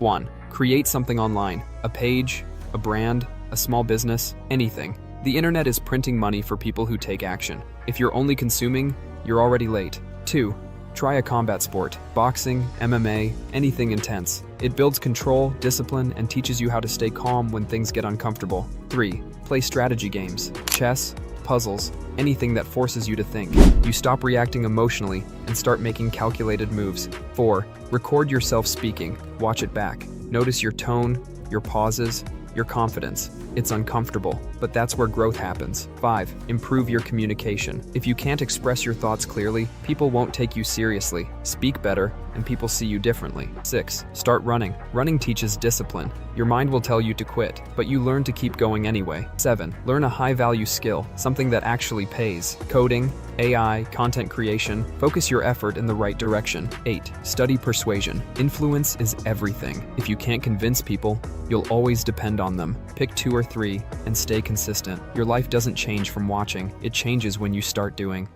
1. Create something online. A page, a brand, a small business, anything. The internet is printing money for people who take action. If you're only consuming, you're already late. 2. Try a combat sport. Boxing, MMA, anything intense. It builds control, discipline, and teaches you how to stay calm when things get uncomfortable. 3. Play strategy games. Chess, puzzles, anything that forces you to think. You stop reacting emotionally and start making calculated moves. 4. Record yourself speaking. Watch it back. Notice your tone, your pauses, your confidence. It's uncomfortable, but that's where growth happens. 5. Improve your communication. If you can't express your thoughts clearly, people won't take you seriously. Speak better, and people see you differently. 6. Start running. Running teaches discipline. Your mind will tell you to quit, but you learn to keep going anyway. 7. Learn a high-value skill, something that actually pays. Coding, AI, content creation. Focus your effort in the right direction. 8. Study persuasion. Influence is everything. If you can't convince people, you'll always depend on them. Pick 2 or 3 and stay consistent. Your life doesn't change from watching. It changes when you start doing.